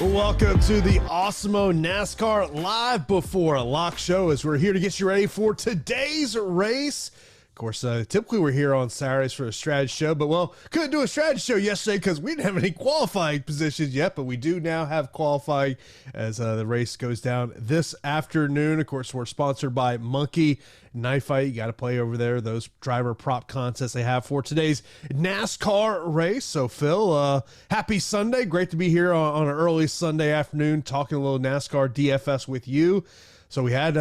Welcome to the Awesemo NASCAR Live Before Lock show, as we're here to get you ready for today's race. Of course, typically we're here on Saturdays for a strategy show, but well, couldn't do a strategy show yesterday because we didn't have any qualifying positions yet, but we do now have qualifying as the race goes down this afternoon. Of course, we're sponsored by Monkey Knife Fight. You got to play over there, those driver prop contests they have for today's NASCAR race. So Phil, happy Sunday. Great to be here on an early Sunday afternoon talking a little NASCAR DFS with you. So we had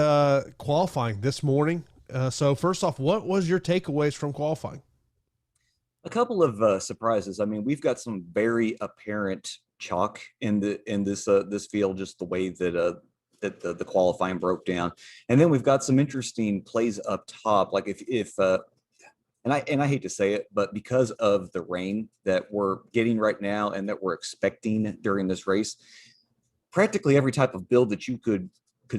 qualifying this morning. So first off, what was your takeaways from qualifying? A couple of surprises. I mean, we've got some very apparent chalk in this field, just the way that the qualifying broke down, and then we've got some interesting plays up top. Like and I hate to say it, but because of the rain that we're getting right now and that we're expecting during this race, practically every type of build that you could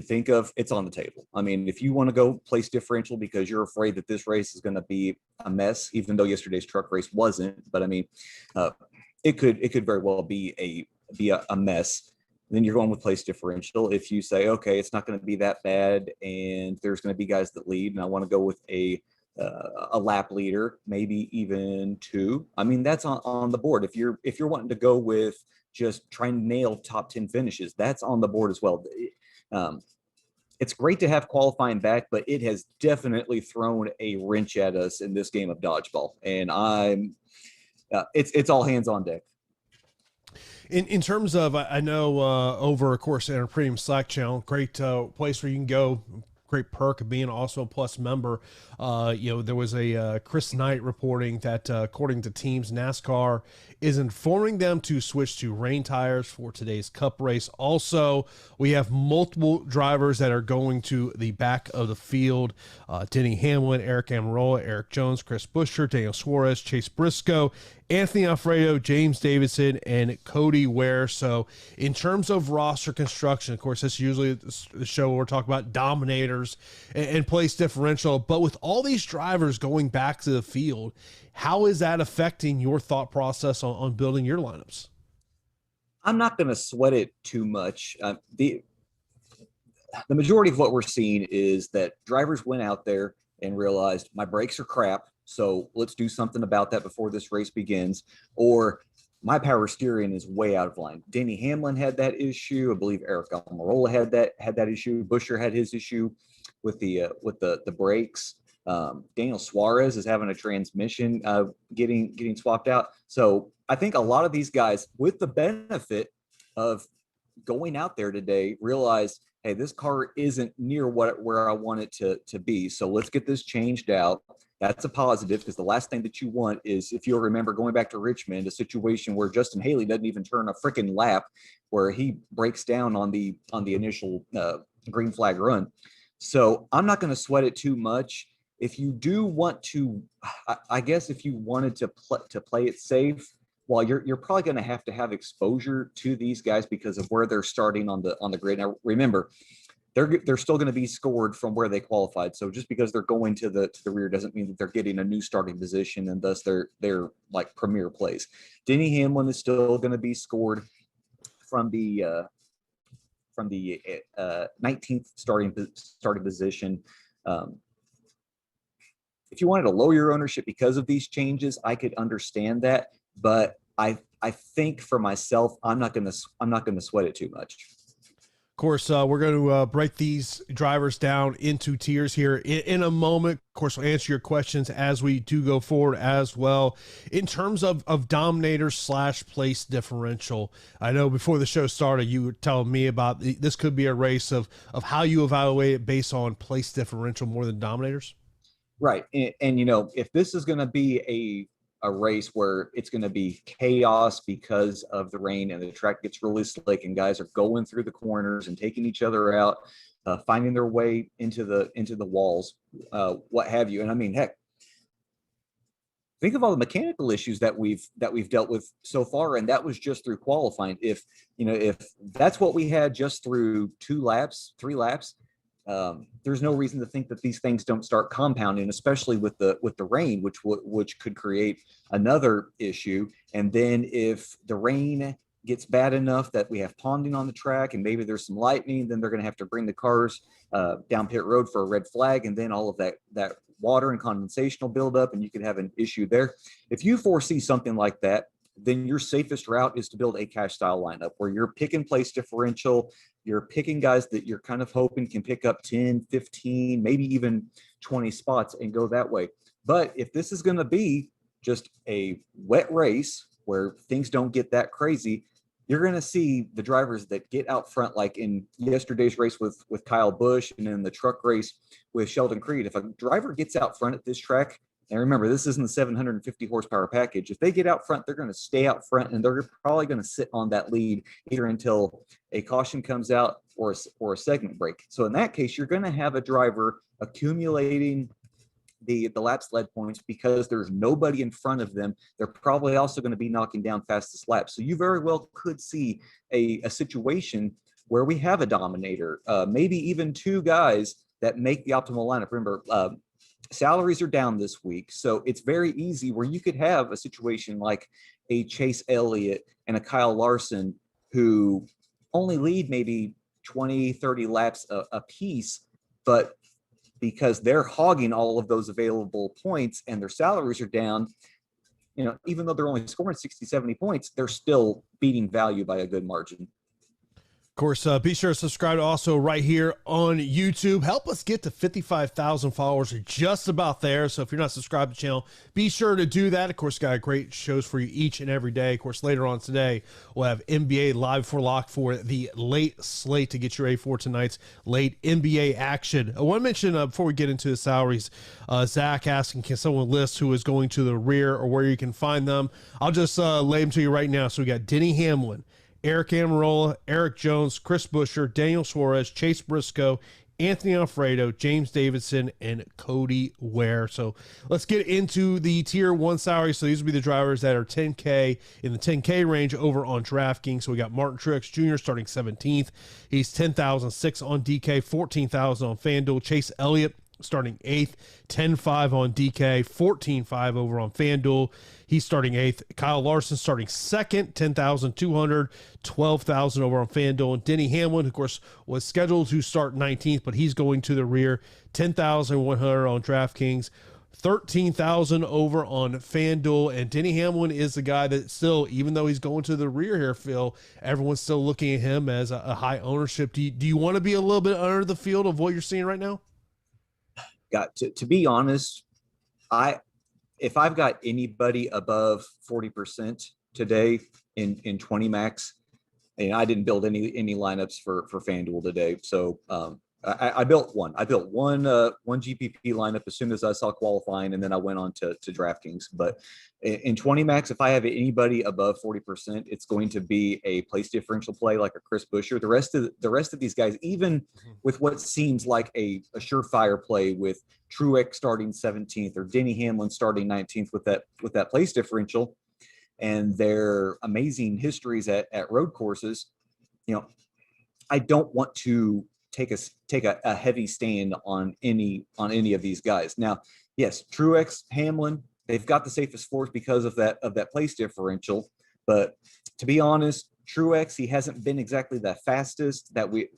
think of, it's on the table. I mean, if you want to go place differential because you're afraid that this race is going to be a mess, even though yesterday's truck race wasn't, but I mean, it could very well be a mess. Then you're going with place differential. If you say, okay, it's not going to be that bad, and there's going to be guys that lead, and I want to go with a lap leader, maybe even two. I mean, that's on the board. If you're wanting to go with just trying to nail top 10 finishes, that's on the board as well. It's great to have qualifying back, but it has definitely thrown a wrench at us in this game of dodgeball, and it's all hands on deck. In terms of, I know over, of course, in our premium Slack channel, great place where you can go. Great perk of being an Awesemo Plus member. There was a Chris Knight reporting that according to teams, NASCAR is informing them to switch to rain tires for today's Cup race. Also, we have multiple drivers that are going to the back of the field. Denny Hamlin, Eric Almirola, Eric Jones, Chris Buescher, Daniel Suarez, Chase Briscoe, Anthony Alfredo, James Davidson, and Cody Ware. So in terms of roster construction, of course, that's usually the show where we're talking about dominators and place differential. But with all these drivers going back to the field, how is that affecting your thought process on building your lineups? I'm not going to sweat it too much. The majority of what we're seeing is that drivers went out there and realized my brakes are crap, so let's do something about that before this race begins, or my power steering is way out of line. Denny Hamlin had that issue. I believe Eric Almirola had that issue. Buescher had his issue with the brakes. Daniel Suarez is having a transmission getting swapped out. So I think a lot of these guys, with the benefit of going out there today, realized, hey, this car isn't near where I want it to be. So let's get this changed out. That's a positive, because the last thing that you want is, if you'll remember going back to Richmond, a situation where Justin Haley doesn't even turn a freaking lap, where he breaks down on the initial green flag run. So I'm not going to sweat it too much. If you do want to, I guess if you wanted to play it safe, well, you're probably going to have exposure to these guys because of where they're starting on the grid. Now, remember, they're still going to be scored from where they qualified. So just because they're going to the rear doesn't mean that they're getting a new starting position, and thus they're like premier plays. Denny Hamlin is still going to be scored from the 19th starting position. If you wanted to lower your ownership because of these changes, I could understand that, but I think for myself, I'm not going to sweat it too much. Of course, we're going to break these drivers down into tiers here in a moment. Of course, we'll answer your questions as we do go forward as well. In terms of dominators / place differential, I know before the show started, you were telling me about this could be a race of how you evaluate it based on place differential more than dominators. Right. And if this is going to be a race where it's going to be chaos because of the rain and the track gets really slick and guys are going through the corners and taking each other out, finding their way into the walls, what have you. And I mean, heck, think of all the mechanical issues that we've dealt with so far, and that was just through qualifying. If that's what we had just through 3 laps, there's no reason to think that these things don't start compounding, especially with the rain, which could create another issue. And then if the rain gets bad enough that we have ponding on the track and maybe there's some lightning, then they're going to have to bring the cars down pit road for a red flag, and then all of that water and condensation will build up and you could have an issue there. If you foresee something like that, then your safest route is to build a cash style lineup where you're picking place differential. You're picking guys that you're kind of hoping can pick up 10, 15, maybe even 20 spots and go that way. But if this is going to be just a wet race where things don't get that crazy, you're going to see the drivers that get out front, like in yesterday's race with Kyle Busch and in the truck race with Sheldon Creed. If a driver gets out front at this track, and remember, this isn't the 750 horsepower package. If they get out front, they're going to stay out front, and they're probably going to sit on that lead either until a caution comes out or a segment break. So in that case, you're going to have a driver accumulating the laps led points because there's nobody in front of them. They're probably also going to be knocking down fastest laps. So you very well could see a situation where we have a dominator, maybe even two guys that make the optimal lineup. Remember, salaries are down this week, so it's very easy where you could have a situation like a Chase Elliott and a Kyle Larson who only lead maybe 20, 30 laps a piece, but because they're hogging all of those available points and their salaries are down, even though they're only scoring 60, 70 points, they're still beating value by a good margin. Of course, be sure to subscribe also right here on YouTube. Help us get to 55,000 followers. We're just about there. So if you're not subscribed to the channel, be sure to do that. Of course, got great shows for you each and every day. Of course, later on today, we'll have NBA live for lock for the late slate to get you ready for tonight's late NBA action. I want to mention before we get into the salaries, Zach asking, can someone list who is going to the rear or where you can find them? I'll just lay them to you right now. So we got Denny Hamlin, Eric Amarola, Eric Jones, Chris Buescher, Daniel Suarez, Chase Briscoe, Anthony Alfredo, James Davidson, and Cody Ware. So let's get into the tier 1 salary. So these will be the drivers that are 10K in the 10K range over on DraftKings. So we got Martin Truex Jr. starting 17th. He's 10,006 on DK, 14,000 on FanDuel. Chase Elliott starting 8th, 10.5 on DK, 14.5 over on FanDuel. He's starting 8th. Kyle Larson starting 2nd, 10,200, 12,000 over on FanDuel. And Denny Hamlin, of course, was scheduled to start 19th, but he's going to the rear, 10,100 on DraftKings, 13,000 over on FanDuel. And Denny Hamlin is the guy that still, even though he's going to the rear here, Phil, everyone's still looking at him as a high ownership. Do you want to be a little bit under the field of what you're seeing right now? To be honest, if I've got anybody above 40% today in 20 max, and I didn't build any lineups for FanDuel today. So I built one. I built one GPP lineup as soon as I saw qualifying, and then I went on to DraftKings. But in 20 max, if I have anybody above 40%, it's going to be a place differential play like a Chris Buescher. The rest of these guys, even with what seems like a surefire play with Truex starting 17th or Denny Hamlin starting 19th with that place differential and their amazing histories at road courses, I don't want to take a heavy stand on any of these guys. Now, yes, Truex, Hamlin, they've got the safest floors because of that place differential. But to be honest, Truex, he hasn't been exactly the fastest that we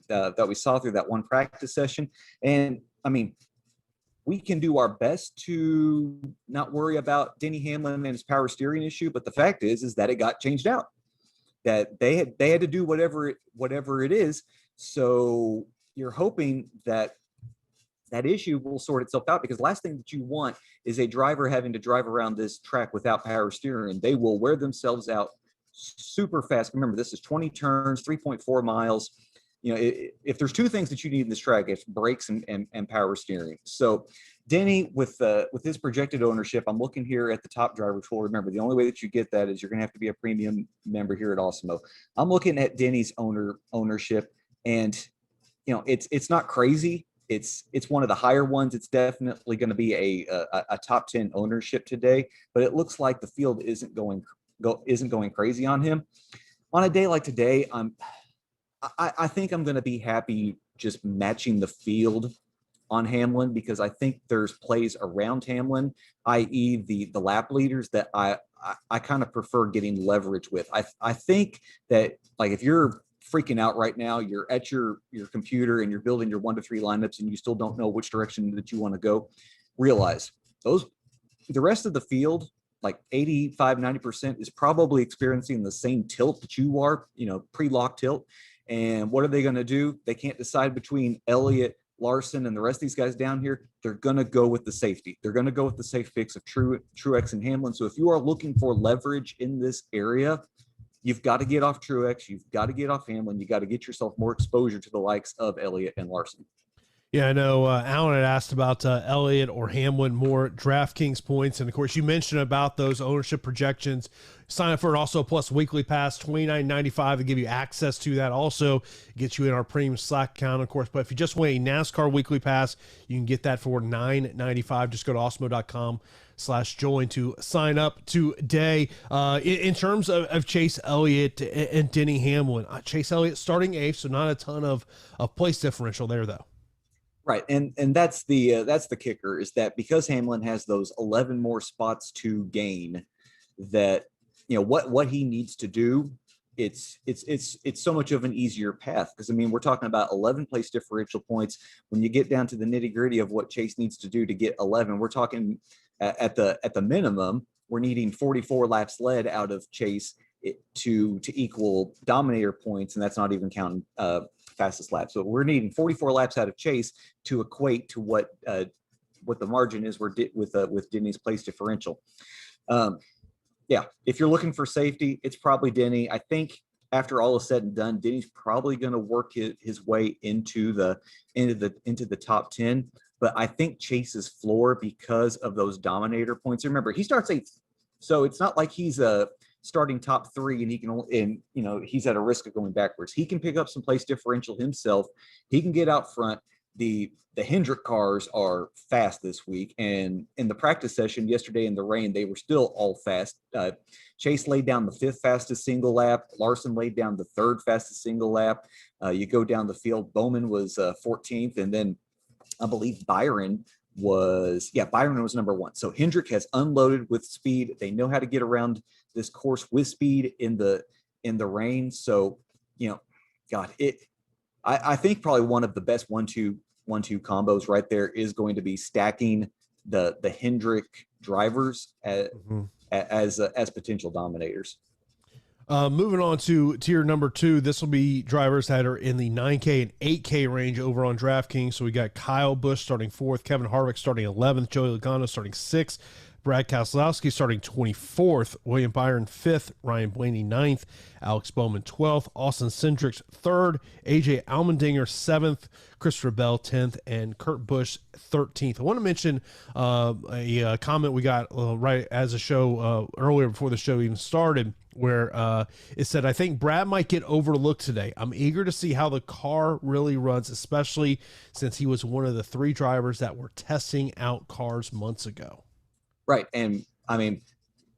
saw through that one practice session. And I mean, we can do our best to not worry about Denny Hamlin and his power steering issue, but the fact is that it got changed out. That they had to do whatever it is. So you're hoping that issue will sort itself out, because last thing that you want is a driver having to drive around this track without power steering. They will wear themselves out super fast. Remember, this is 20 turns, 3.4 miles. If there's two things that you need in this track, it's brakes and power steering. So Denny, with his projected ownership, I'm looking here at the top driver pool. Remember, the only way that you get that is you're going to have to be a premium member here at Awesemo. I'm looking at Denny's ownership, and it's not crazy. It's one of the higher ones. It's definitely going to be a top 10 ownership today, but it looks like the field isn't going crazy on him. On a day like today, I think I'm going to be happy just matching the field on Hamlin, because I think there's plays around Hamlin, i.e. the lap leaders, that I I kind of prefer getting leverage with. I think that, like, if you're freaking out right now, you're at your computer and you're building your 1 to 3 lineups and you still don't know which direction that you want to go, realize the rest of the field, like 85-90%, is probably experiencing the same tilt that you are, pre-lock tilt. And what are they going to do? They can't decide between Elliott, Larson, and the rest of these guys down here. They're going to go with the safety. They're going to go with the safe picks of Truex and Hamlin. So if you are looking for leverage in this area, you've got to get off Truex. You've got to get off Hamlin. You got to get yourself more exposure to the likes of Elliott and Larson. Yeah, I know Alan had asked about Elliott or Hamlin, more DraftKings points. And, of course, you mentioned about those ownership projections. Sign up for it also, plus weekly pass, $29.95 to give you access to that. Also gets you in our premium Slack account, of course. But if you just want a NASCAR weekly pass, you can get that for $9.95. Just go to awesemo.com/join to sign up today. In terms of Chase Elliott and Denny Hamlin, Chase Elliott starting 8th, so not a ton of place differential there, though. Right, and that's the kicker, is that because Hamlin has those 11 more spots to gain, that what he needs to do, it's so much of an easier path, because I mean, we're talking about 11 place differential points. When you get down to the nitty gritty of what Chase needs to do to get 11, we're talking at the minimum, we're needing 44 laps led out of Chase to equal dominator points, and that's not even counting fastest lap. So we're needing 44 laps out of Chase to equate to what the margin is with Denny's place differential. Yeah, if you're looking for safety, it's probably Denny. I think after all is said and done, Denny's probably going to work his way into the top 10. But I think Chase's floor, because of those dominator points. Remember, he starts 8th, so it's not like he's starting top 3 and he can, he's at a risk of going backwards. He can pick up some place differential himself. He can get out front. The Hendrick cars are fast this week, and in the practice session yesterday in the rain, they were still all fast. Chase laid down the 5th fastest single lap. Larson laid down the 3rd fastest single lap. You go down the field, Bowman was 14th, and then I believe Byron was number 1. So Hendrick has unloaded with speed. They know how to get around this course with speed in the rain. So, I think probably one of the best 1-2 combos right there is going to be stacking the Hendrick drivers as potential dominators. Moving on to tier number 2, this will be drivers that are in the 9K and 8K range over on DraftKings. So we got Kyle Busch starting 4th, Kevin Harvick starting 11th, Joey Logano starting 6th, Brad Keselowski starting 24th, William Byron 5th, Ryan Blaney 9th, Alex Bowman 12th, Austin Cindric's 3rd, AJ Allmendinger 7th, Christopher Bell 10th, and Kurt Busch 13th. I want to mention a comment we got right as a show earlier before the show even started, where it said, I think Brad might get overlooked today. I'm eager to see how the car really runs, especially since he was one of the 3 drivers that were testing out cars months ago. Right. And I mean,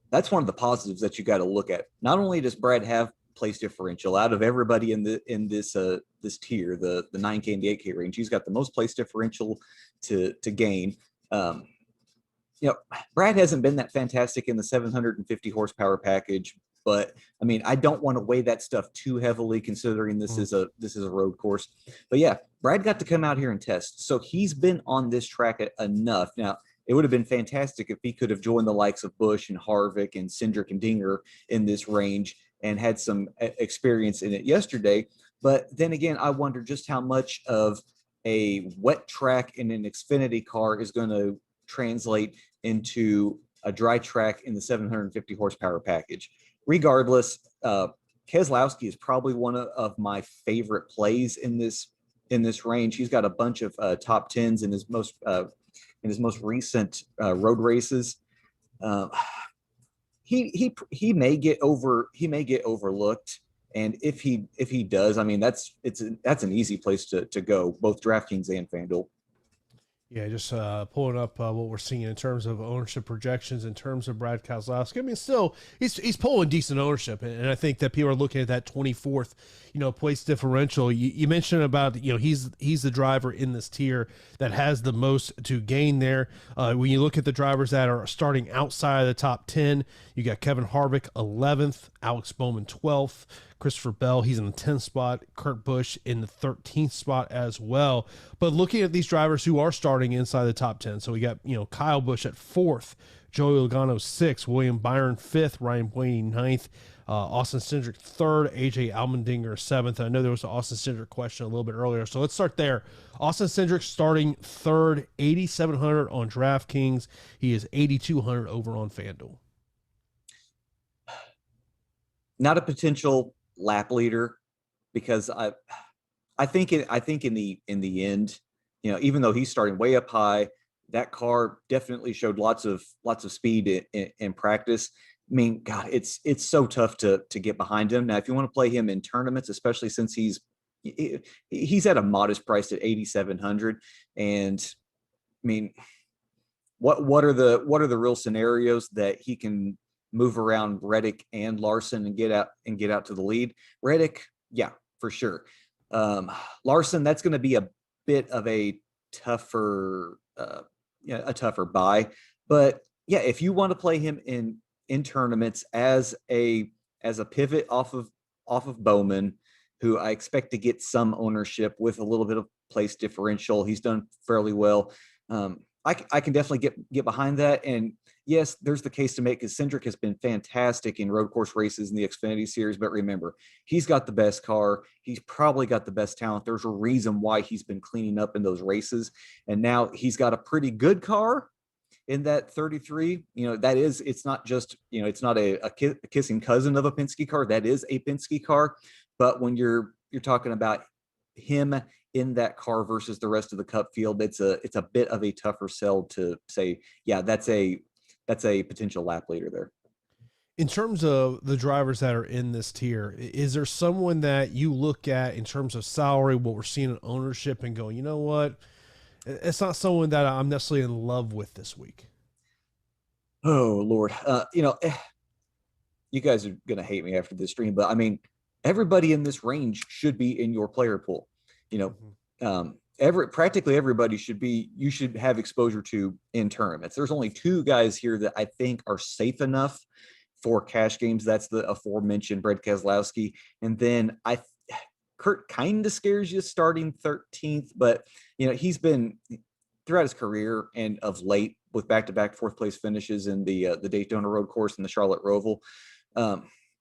that's one of the positives that you got to look at. Not only does Brad have place differential out of everybody in this tier, the 9K and the 8K range, he's got the most place differential to gain. Brad hasn't been that fantastic in the 750 horsepower package, but I mean, I don't want to weigh that stuff too heavily, considering this is a road course. But yeah, Brad got to come out here and test, so he's been on this track enough. Now, it would have been fantastic if he could have joined the likes of Busch and Harvick and Cindric and Dinger in this range and had some experience in it yesterday. But then again, I wonder just how much of a wet track in an Xfinity car is going to translate into a dry track in the 750 horsepower package. Regardless, Keselowski is probably one of my favorite plays in this range. He's got a bunch of top 10s in his most recent road races. He may get overlooked, and if he does, I mean, that's an easy place to go, both DraftKings and FanDuel. Yeah, just pulling up what we're seeing in terms of ownership projections, in terms of Brad Keselowski. I mean, still he's pulling decent ownership, and I think that people are looking at that 24th, place differential. You mentioned about he's the driver in this tier that has the most to gain there. When you look at the drivers that are starting outside of the top 10, you got Kevin Harvick 11th, Alex Bowman 12th. Christopher Bell, he's in the 10th spot. Kurt Busch in the 13th spot as well. But looking at these drivers who are starting inside the top 10, so we got, Kyle Busch at 4th, Joey Logano 6th, William Byron 5th, Ryan Blaney 9th, Austin Cindric 3rd, AJ Allmendinger 7th. I know there was an Austin Cindric question a little bit earlier, so let's start there. Austin Cindric starting 3rd, 8,700 on DraftKings. He is 8,200 over on Fanduel. Not a potential lap leader, because I think in the end, even though he's starting way up high, that car definitely showed lots of speed in practice. I mean, God, it's so tough to get behind him. Now, if you want to play him in tournaments, especially since he's at a modest price at 8,700, and I mean, what are the real scenarios that he can move around Reddick and Larson and get out to the lead? Reddick, yeah, for sure. Larson, that's going to be a bit of a tougher buy. But yeah, if you want to play him in tournaments as a pivot off of Bowman, who I expect to get some ownership with a little bit of place differential, he's done fairly well. I can definitely get behind that. And yes, there's the case to make, because Cindric has been fantastic in road course races in the Xfinity Series. But remember, he's got the best car. He's probably got the best talent. There's a reason why he's been cleaning up in those races. And now he's got a pretty good car in that 33. It's not just, it's not a kissing cousin of a Penske car. That is a Penske car. But when you're talking about him in that car versus the rest of the Cup field, it's a bit of a tougher sell to say, yeah, that's a potential lap leader there. In terms of the drivers that are in this tier, is there someone that you look at in terms of salary, what we're seeing in ownership, and go, you know what, it's not someone that I'm necessarily in love with this week? Oh Lord, you guys are gonna hate me after this stream, but I mean, everybody in this range should be in your player pool. Practically everybody you should have exposure to in tournaments. There's only 2 guys here that I think are safe enough for cash games. That's the aforementioned Brad Keselowski, and then Kurt kind of scares you starting 13th, but he's been throughout his career and of late with back-to-back 4th place finishes in the Daytona Road Course and the Charlotte Roval.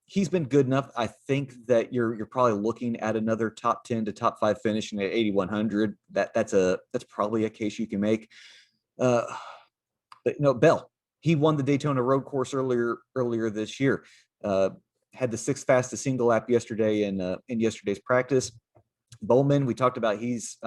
He's been good enough. I think that you're probably looking at another top 10 to top 5 finishing at 8,100. That's probably a case you can make. But Bell, he won the Daytona Road Course earlier this year. Had the 6th fastest single lap yesterday in yesterday's practice. Bowman, we talked about, he's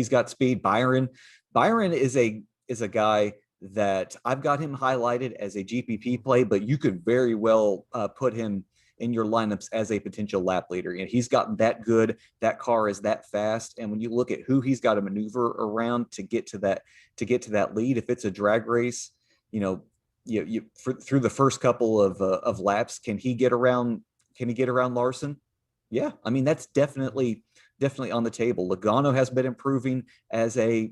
got speed. Byron is a guy that I've got him highlighted as a GPP play, but you could very well put him in your lineups as a potential lap leader. And he's gotten that good. That car is that fast. And when you look at who he's got to maneuver around to get to that lead, if it's a drag race, through the first couple of laps, can he get around Larson? Yeah, I mean, that's definitely on the table. Logano has been improving as a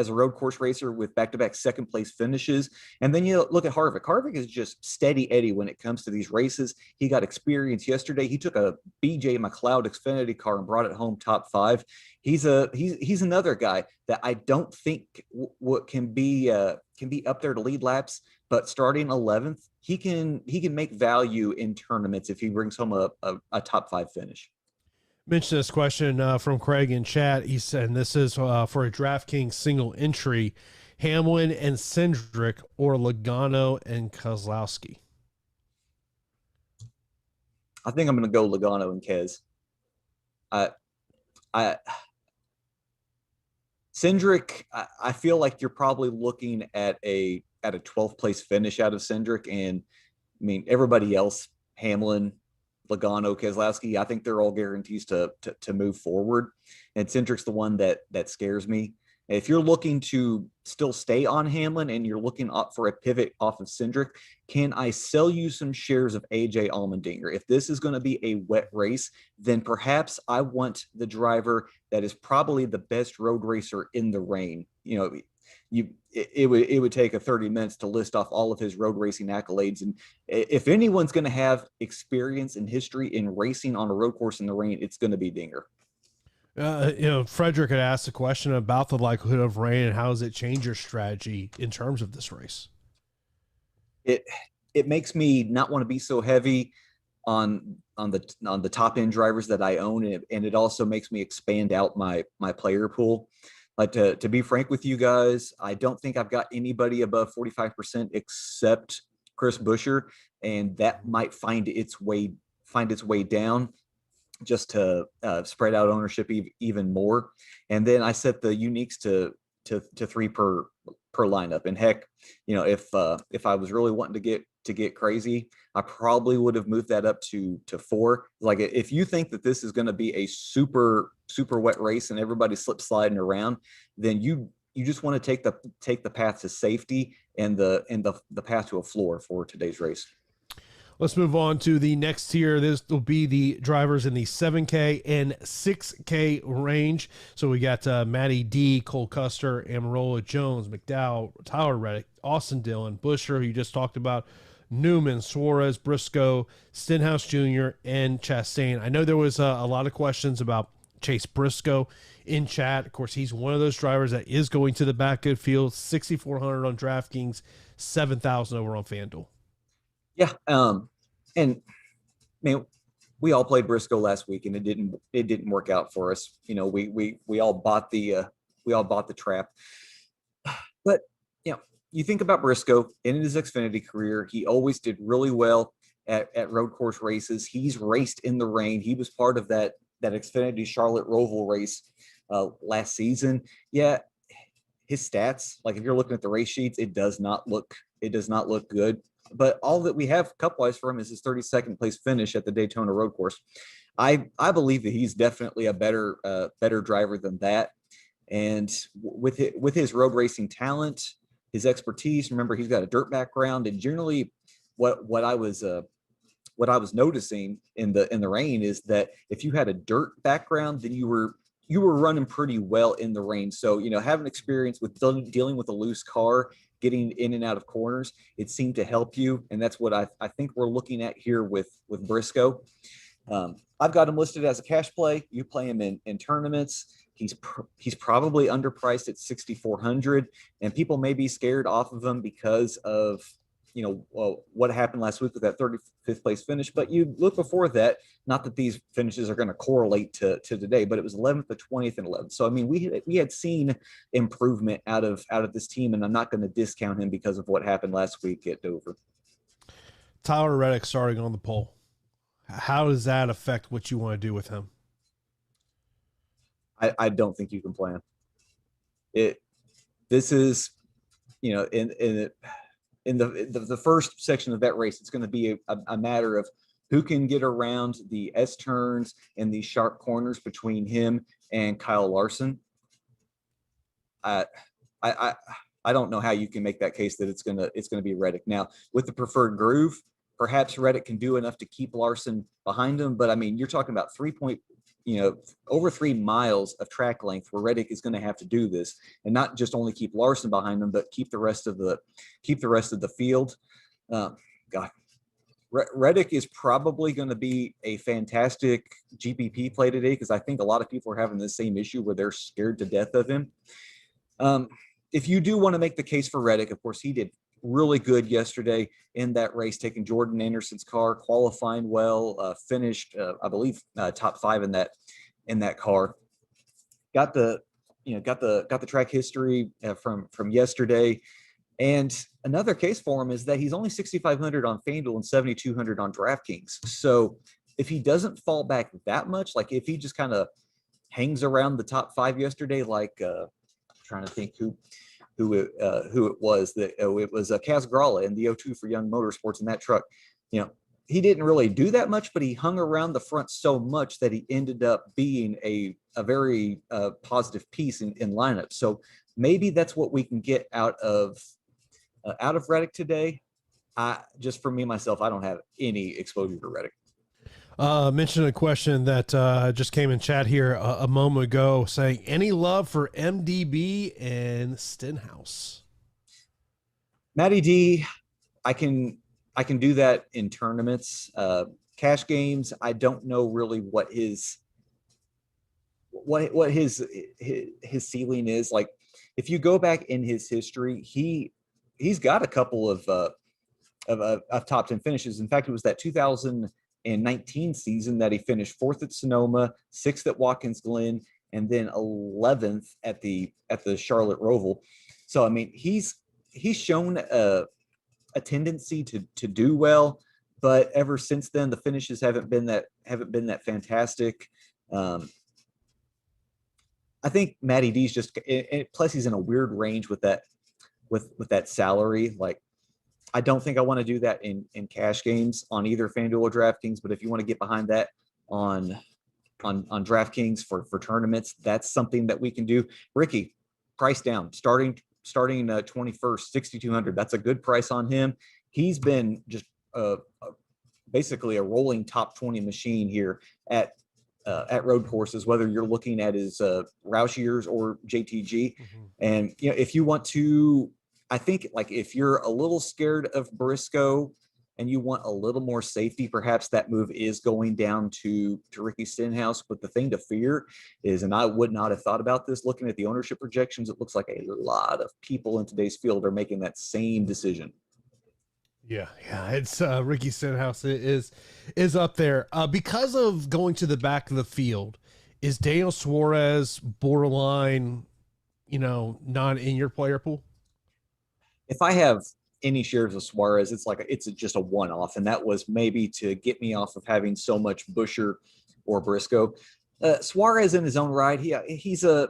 road course racer with back-to-back 2nd place finishes. And then you look at Harvick. Harvick is just steady Eddie when it comes to these races. He got experience yesterday. He took a BJ McLeod Xfinity car and brought it home top 5. He's another guy that I don't think what can be up there to lead laps, but starting 11th, he can make value in tournaments if he brings home a top 5 finish. Mentioned this question from Craig in chat. He said, and this is for a DraftKings single entry, Hamlin and Cindric or Logano and Keselowski. I think I'm going to go Logano and Kez. Cindric, I feel like you're probably looking at a 12th place finish out of Cindric, and I mean everybody else, Hamlin, Logano, Keselowski, I think they're all guarantees to move forward. And Cindric's the one that scares me. If you're looking to still stay on Hamlin and you're looking up for a pivot off of Cindric, can I sell you some shares of AJ Allmendinger? If this is going to be a wet race, then perhaps I want the driver that is probably the best road racer in the rain. It would take a 30 minutes to list off all of his road racing accolades. And if anyone's going to have experience and history in racing on a road course in the rain, it's going to be Dinger. Frederick had asked a question about the likelihood of rain and how does it change your strategy in terms of this race? It makes me not want to be so heavy on the top end drivers that I own, and it also makes me expand out my player pool. Like to be frank with you guys, I don't think I've got anybody above 45% except Chris Buescher, and that might find its way down just to spread out ownership even more. And then I set the uniques to 3 per lineup. And heck, if I was really wanting to get crazy, I probably would have moved that up to 4. Like if you think that this is going to be a super wet race and everybody slip sliding around, then you just want to take the path to safety and the path to a floor for today's race. Let's move on to the next tier. This will be the drivers in the 7K and 6K range. So we got Matty D, Cole Custer, Amarola Jones, McDowell, Tyler Reddick, Austin Dillon, Buescher, who you just talked about, Newman, Suarez, Briscoe, Stenhouse Jr., and Chastain. I know there was a lot of questions about Chase Briscoe in chat. Of course, he's one of those drivers that is going to the back good field, 6,400 on DraftKings, 7,000 over on Fanduel. Yeah, and man, we all played Briscoe last week, and it didn't work out for us. We all bought the trap. But you think about Briscoe in his Xfinity career, he always did really well at road course races. He's raced in the rain. He was part of that Xfinity Charlotte Roval race last season. Yeah, his stats, like if you're looking at the race sheets, it does not look good. But all that we have cup-wise for him is his 32nd place finish at the Daytona road course. I believe that he's definitely a better driver than that. And with his road racing talent, his expertise, remember he's got a dirt background, and generally what I was noticing in the rain is that if you had a dirt background, then you were running pretty well in the rain. So, having experience with dealing with a loose car, getting in and out of corners, it seemed to help you. And that's what I think we're looking at here with Briscoe. I've got him listed as a cash play. You play him in tournaments. He's probably underpriced at 6,400, and people may be scared off of him because of what happened last week with that 35th place finish. But you look before that, not that these finishes are going to correlate to today, but it was 11th to 20th and 11th. So I mean, we had seen improvement out of this team, and I'm not going to discount him because of what happened last week at Dover. Tyler Reddick starting on the pole. How does that affect what you want to do with him? I don't think you can plan it. This is, in the first section of that race, it's going to be a matter of who can get around the S turns and the sharp corners between him and Kyle Larson. I don't know how you can make that case that it's gonna be Reddick. Now, with the preferred groove, perhaps Reddick can do enough to keep Larson behind him. But I mean, you're talking about over 3 miles of track length where Reddick is going to have to do this, and not just only keep Larson behind him, but keep the rest of the field. Reddick is probably going to be a fantastic GPP play today, because I think a lot of people are having the same issue where they're scared to death of him. If you do want to make the case for Reddick, of course, he did really good yesterday in that race, taking Jordan Anderson's car, qualifying well, finished, I believe, top 5 in that car. Got the track history from yesterday. And another case for him is that he's only 6,500 on FanDuel and 7,200 on DraftKings. So if he doesn't fall back that much, like if he just kind of hangs around the top 5 yesterday, like I'm trying to think who it was, that it was Kaz Gralla in the O2 for Young Motorsports in that truck. he didn't really do that much, but he hung around the front so much that he ended up being a very positive piece in lineup. So maybe that's what we can get out of Reddick today. Just for me myself, I don't have any exposure to Reddick. Mentioned a question that just came in chat here a moment ago, saying any love for MDB and Stenhouse. Matty D, I can do that in tournaments. Cash games, I don't know really what his ceiling is. Like, if you go back in his history, he's got a couple of top 10 finishes. In fact, it was that 2019 season that he finished 4th at Sonoma, 6th at Watkins Glen, and then 11th at the Charlotte Roval. So I mean, he's shown a tendency to do well, but ever since then the finishes haven't been that fantastic. I think Matty D's just, plus he's in a weird range with that salary. Like, I don't think I want to do that in cash games on either FanDuel or DraftKings, but if you want to get behind that on DraftKings for tournaments, that's something that we can do. Ricky, price down, starting 21st, 6,200. That's a good price on him. He's been just basically a rolling top 20 machine here at road courses, whether you're looking at his Roush years or JTG. Mm-hmm. And if you want to, I think, like, if you're a little scared of Briscoe and you want a little more safety, perhaps that move is going down to Ricky Stenhouse. But the thing to fear is, and I would not have thought about this, looking at the ownership projections, it looks like a lot of people in today's field are making that same decision. Yeah, it's Ricky Stenhouse is up there because of going to the back of the field. Is Daniel Suarez borderline, not in your player pool? If I have any shares of Suarez, it's just a one-off, and that was maybe to get me off of having so much Buescher or Briscoe. Suarez in his own right, he's a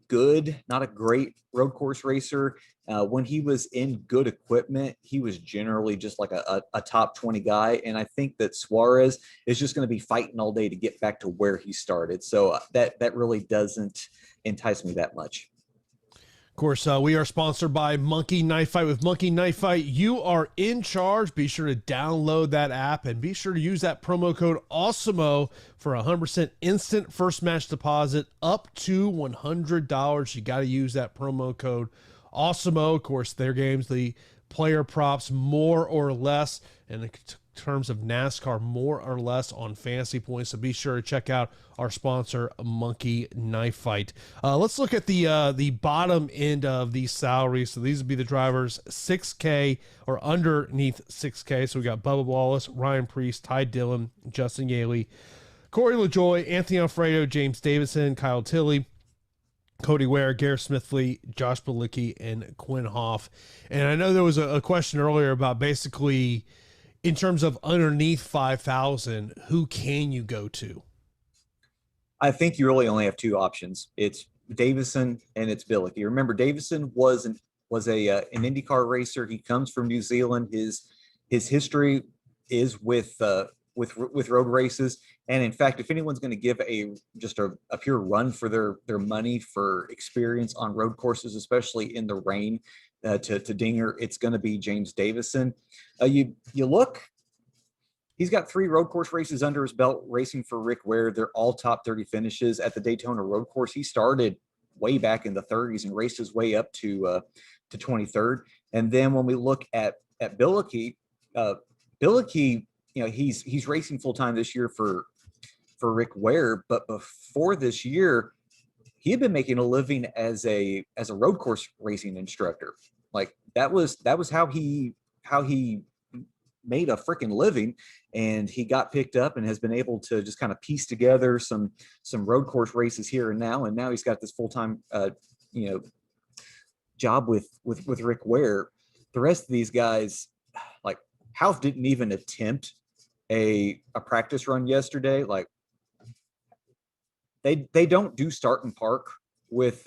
good, not a great road course racer. When he was in good equipment, he was generally just like a top 20 guy. And I think that Suarez is just going to be fighting all day to get back to where he started. So that really doesn't entice me that much. Of course, we are sponsored by Monkey Knife Fight. With Monkey Knife Fight, you are in charge. Be sure to download that app and be sure to use that promo code Awesemo for 100% instant first match deposit up to $100. You got to use that promo code Awesemo. Of course, their games, the player props more or less, and in terms of NASCAR, more or less on fantasy points. So be sure to check out our sponsor, Monkey Knife Fight. Let's look at the bottom end of these salaries. So these would be the drivers 6K or underneath 6K. So we got Bubba Wallace, Ryan Preece, Ty Dillon, Justin Yaley, Corey LaJoie, Anthony Alfredo, James Davison, Kyle Tilley, Cody Ware, Garrett Smithley, Josh Bilicki, and Quinn Hoff. And I know there was a question earlier about basically, in terms of underneath 5,000, who can you go to? I think you really only have two options. It's Davison and it's Bilicki. Remember, Davison was an IndyCar racer. He comes from New Zealand. His history is with road races. And in fact, if anyone's going to give just a pure run for their money for experience on road courses, especially in the rain, to Dinger, it's going to be James Davison. You look, he's got 3 road course races under his belt racing for Rick Ware. They're all top 30 finishes at the Daytona road course. He started way back in the 30s and raced his way up to 23rd. And then when we look at Bilicki, he's racing full time this year for Rick Ware, but before this year, he had been making a living as a road course racing instructor. Like, that was how he made a freaking living, and he got picked up and has been able to just kind of piece together some road course races here and now he's got this full-time job with Rick Ware. The rest of these guys, like Hauff, didn't even attempt a practice run yesterday. Like, they don't do start and park with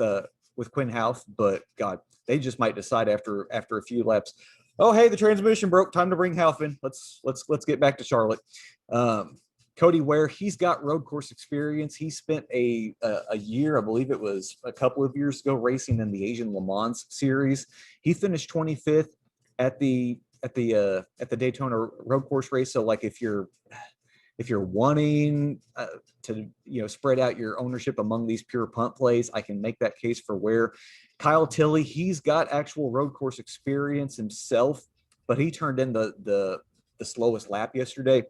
Quinn Hauff, but God, they just might decide after a few laps, Oh, hey, the transmission broke. Time to bring Half in. Let's get back to Charlotte. Cody Ware, he's got road course experience. He spent a year, I believe it was a couple of years ago, racing in the Asian Le Mans series. He finished 25th at the Daytona road course race. So like if you're wanting to spread out your ownership among these pure punt plays, I can make that case for Ware. Kyle Tilley, he's got actual road course experience himself, but he turned in the slowest lap yesterday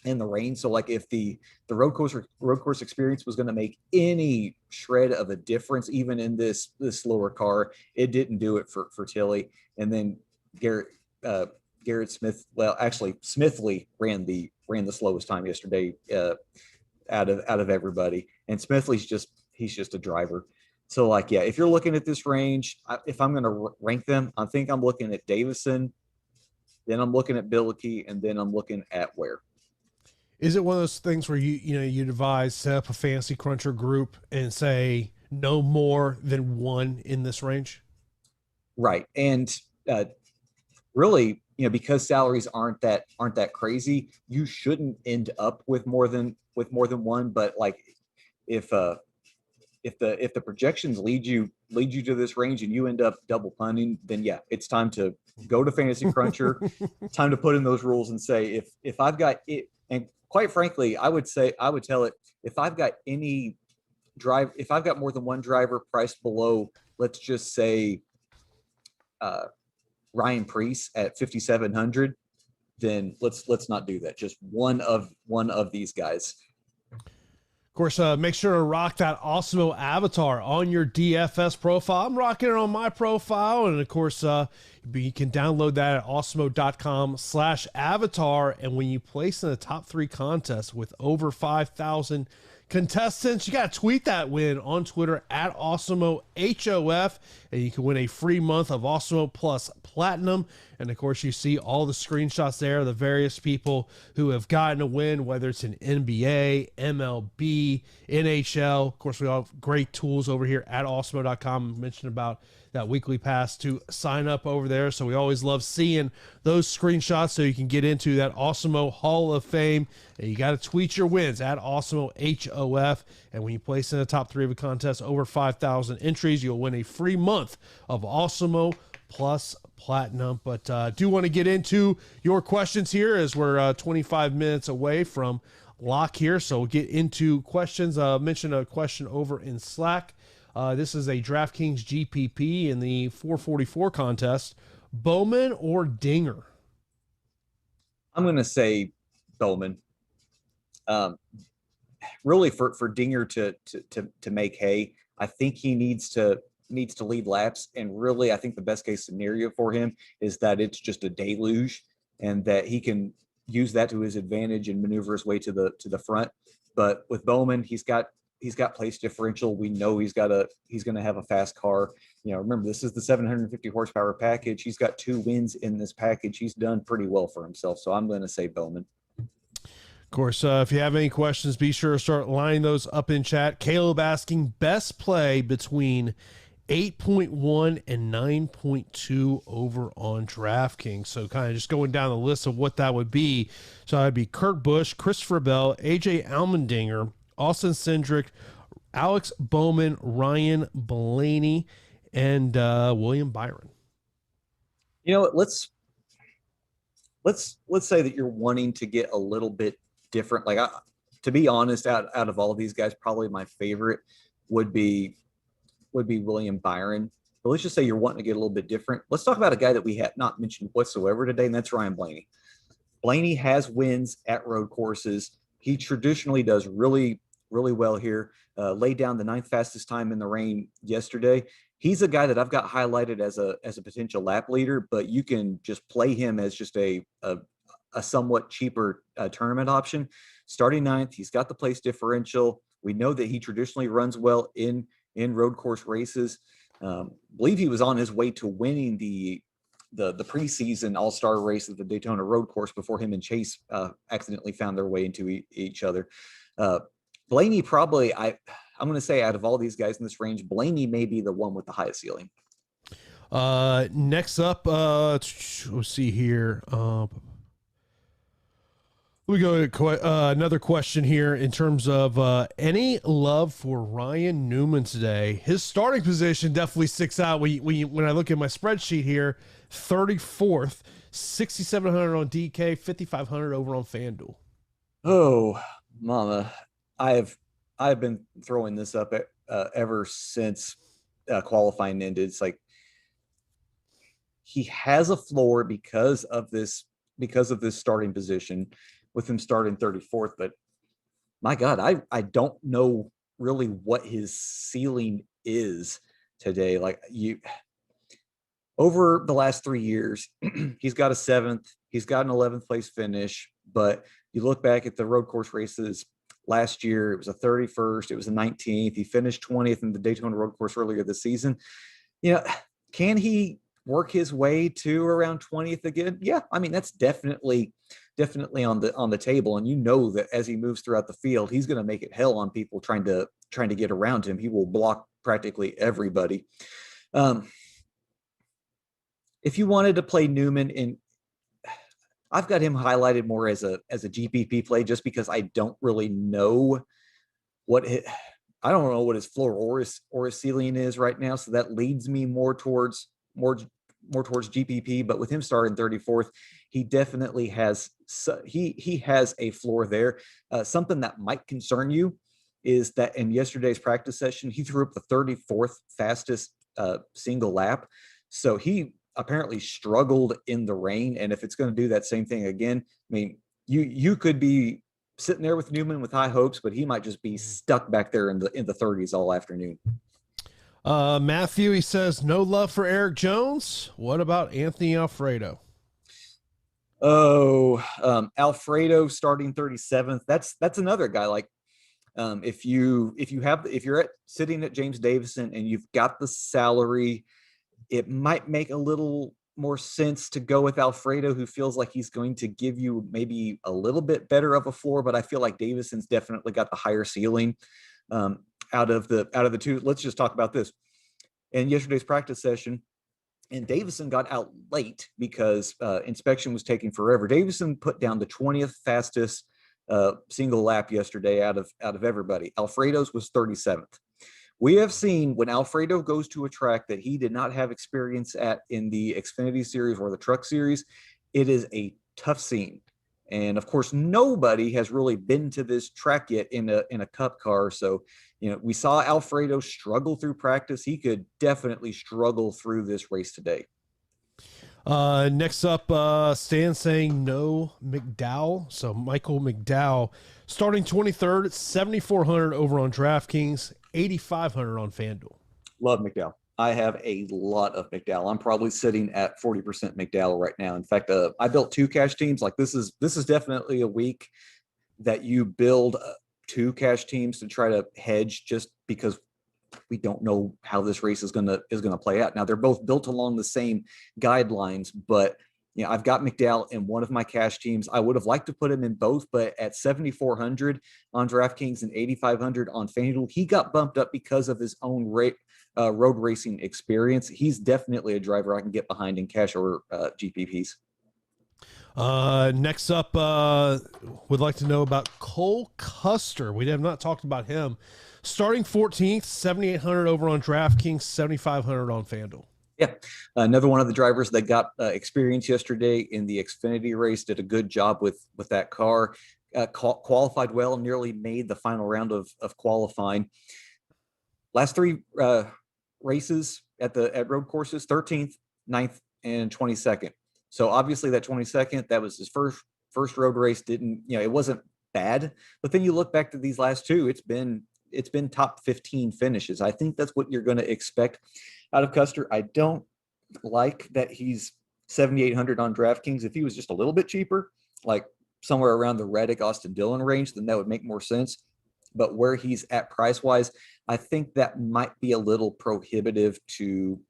in the rain. So like if the road course experience was going to make any shred of a difference, even in this slower car, it didn't do it for Tilley. And then Garrett Smith, well, actually Smithley ran the slowest time yesterday out of everybody. And Smithley's just a driver. So like, yeah, if you're looking at this range, if I'm going to rank them, I think I'm looking at Davison, then I'm looking at Billicky, and then I'm looking at Ware. Is it one of those things where you advise set up a fantasy cruncher group and say no more than one in this range? Right. And really, because salaries aren't that crazy, you shouldn't end up with more than one. But like if the projections lead you to this range and you end up double punting, then yeah, it's time to go to Fantasy Cruncher. Time to put in those rules and say if I've got it. And quite frankly, I would tell it, if I've got more than one driver priced below, let's just say Ryan Preece at 5,700, then let's not do that. Just one of these guys. Of course, make sure to rock that Awesemo avatar on your DFS profile. I'm rocking it on my profile. And of course, you can download that at awesemo.com/avatar. And when you place in the top 3 contests with over 5,000 contestants, you got to tweet that win on Twitter at Awesemo HOF, and you can win a free month of Awesemo Plus Platinum. And of course, you see all the screenshots there, the various people who have gotten a win, whether it's in NBA, MLB, NHL. Of course, we all have great tools over here at awesemo.com. I mentioned about that weekly pass to sign up over there. So we always love seeing those screenshots so you can get into that Awesemo Hall of Fame. And you got to tweet your wins at Awesemo HOF. And when you place in the top 3 of a contest over 5,000 entries, you'll win a free month of Awesemo Plus Platinum. But do want to get into your questions here as we're 25 minutes away from lock here. So we'll get into questions. Mention a question over in Slack. This is a DraftKings GPP in the 444 contest. Bowman or Dinger? I'm going to say Bowman. Really, for Dinger to make hay, I think he needs to lead laps. And really, I think the best case scenario for him is that it's just a deluge and that he can use that to his advantage and maneuver his way to the front. But with Bowman, he's got place differential. We know he's going to have a fast car. Remember, this is the 750 horsepower package. He's got 2 wins in this package. He's done pretty well for himself. So I'm going to say Bowman. Of course, if you have any questions, be sure to start lining those up in chat. Caleb asking best play between 8.1 and 9.2 over on DraftKings. So kind of just going down the list of what that would be. So that'd be Kurt Busch, Christopher Bell, AJ Allmendinger, Austin Cindric, Alex Bowman, Ryan Blaney, and William Byron. Let's say that you're wanting to get a little bit different. Like, to be honest, out of all of these guys, probably my favorite would be William Byron. But let's just say you're wanting to get a little bit different. Let's talk about a guy that we have not mentioned whatsoever today, and that's Ryan Blaney. Blaney has wins at road courses. He traditionally does really, really well here. Laid down the 9th fastest time in the rain yesterday. He's a guy that I've got highlighted as a potential lap leader, but you can just play him as just a somewhat cheaper tournament option. Starting 9th, he's got the place differential. We know that he traditionally runs well in road course races. Believe he was on his way to winning the preseason all-star race at the Daytona road course before him and Chase accidentally found their way into each other. Blaney I'm going to say out of all these guys in this range, Blaney may be the one with the highest ceiling. Next up, let's see here. We go to another question here in terms of any love for Ryan Newman today. His starting position definitely sticks out. When I look at my spreadsheet here, 34th, 6,700 on DK, 5,500 over on Fanduel. Oh, mama, I've been throwing this up ever since qualifying ended. It's like he has a floor because of this starting position, with him starting 34th. But my God, I don't know really what his ceiling is today. Like, over the last 3 years, he's got a 7th, he's got an 11th place finish. But you look back at the road course races last year, it was a 31st, it was a 19th. He finished 20th in the Daytona road course earlier this season. Can he work his way to around 20th again? Yeah, I mean, that's definitely on the table. And that as he moves throughout the field, he's going to make it hell on people trying to get around him. He will block practically everybody. If you wanted to play Newman, I've got him highlighted more as a GPP play, just because I don't really know I don't know what his floor or his ceiling is right now. So that leads me more towards GPP. But with him starting 34th, he definitely has he has a floor there. Something that might concern you is that in yesterday's practice session, he threw up the 34th fastest single lap. So he apparently struggled in the rain. And if it's going to do that same thing again, I mean, you could be sitting there with Newman with high hopes, but he might just be stuck back there in the 30s all afternoon. Matthew, he says, no love for Eric Jones. What about Anthony Alfredo? Alfredo starting 37th. That's another guy. Like, if you're sitting at James Davison and you've got the salary, it might make a little more sense to go with Alfredo, who feels like he's going to give you maybe a little bit better of a floor. But I feel like Davison's definitely got the higher ceiling out of the two. Let's just talk about this. In yesterday's practice session, and Davison got out late because inspection was taking forever. Davison put down the 20th fastest single lap yesterday out of everybody. Alfredo's was 37th. We have seen when Alfredo goes to a track that he did not have experience at in the Xfinity Series or the Truck Series, it is a tough scene. And of course, nobody has really been to this track yet in a Cup car. So, we saw Alfredo struggle through practice. He could definitely struggle through this race today. Next up, Stan saying no McDowell. So Michael McDowell starting 23rd, 7,400 over on DraftKings, 8,500 on FanDuel. Love McDowell. I have a lot of McDowell. I'm probably sitting at 40% McDowell right now. In fact, I built 2 cash teams. Like, this is definitely a week that you build 2 cash teams to try to hedge, just because we don't know how this race is gonna play out. Now, they're both built along the same guidelines, but I've got McDowell in one of my cash teams. I would have liked to put him in both, but at 7,400 on DraftKings and 8,500 on FanDuel, he got bumped up because of his own road racing experience. He's definitely a driver I can get behind in cash or GPPs. Next up, would like to know about Cole Custer. We have not talked about him. Starting 14th, 7,800 over on DraftKings, 7,500 on FanDuel. Yeah, another one of the drivers that got experience yesterday in the Xfinity race, did a good job with that car. Qualified well, nearly made the final round of qualifying. Last 3 races at road courses, 13th, 9th, and 22nd. So obviously that 22nd, that was his first road race. It wasn't bad. But then you look back to these last 2, it's been top 15 finishes. I think that's what you're going to expect out of Custer. I don't like that he's 7,800 on DraftKings. If he was just a little bit cheaper, like somewhere around the Reddick, Austin Dillon range, then that would make more sense. But where he's at price wise, I think that might be a little prohibitive to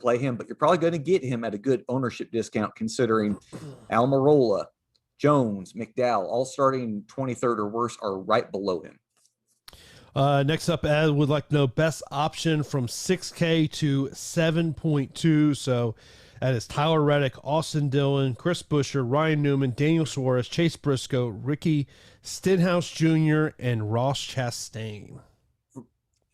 play him. But you're probably going to get him at a good ownership discount, considering Almirola, Jones, McDowell, all starting 23rd or worse, are right below him. Next up, Ed would like to know best option from 6K to 7.2. So that is Tyler Reddick, Austin Dillon, Chris Buescher, Ryan Newman, Daniel Suarez, Chase Briscoe, Ricky Stenhouse Jr., and Ross Chastain.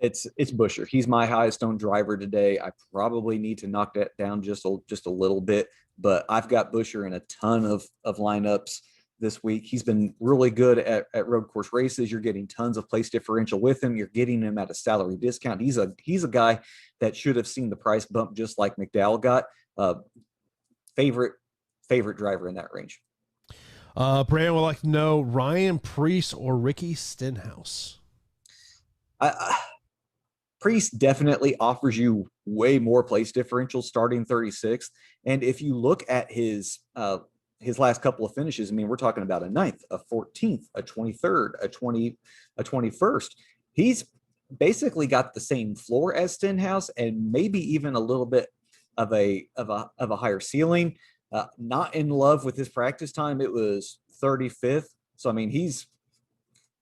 It's Buescher. He's my highest owned driver today. I probably need to knock that down just a little bit, but I've got Buescher in a ton of lineups this week. He's been really good at road course races. You're getting tons of place differential with him. You're getting him at a salary discount. He's a guy that should have seen the price bump just like McDowell got. Favorite driver in that range. Brandon would like to know Ryan Preece or Ricky Stenhouse. Preece definitely offers you way more place differential starting 36th. And if you look at his last couple of finishes, I mean, we're talking about a 9th, a 14th, a 23rd, a 21st. He's basically got the same floor as Stenhouse and maybe even a little bit of a higher ceiling. Not in love with his practice time. It was 35th. So, I mean, he's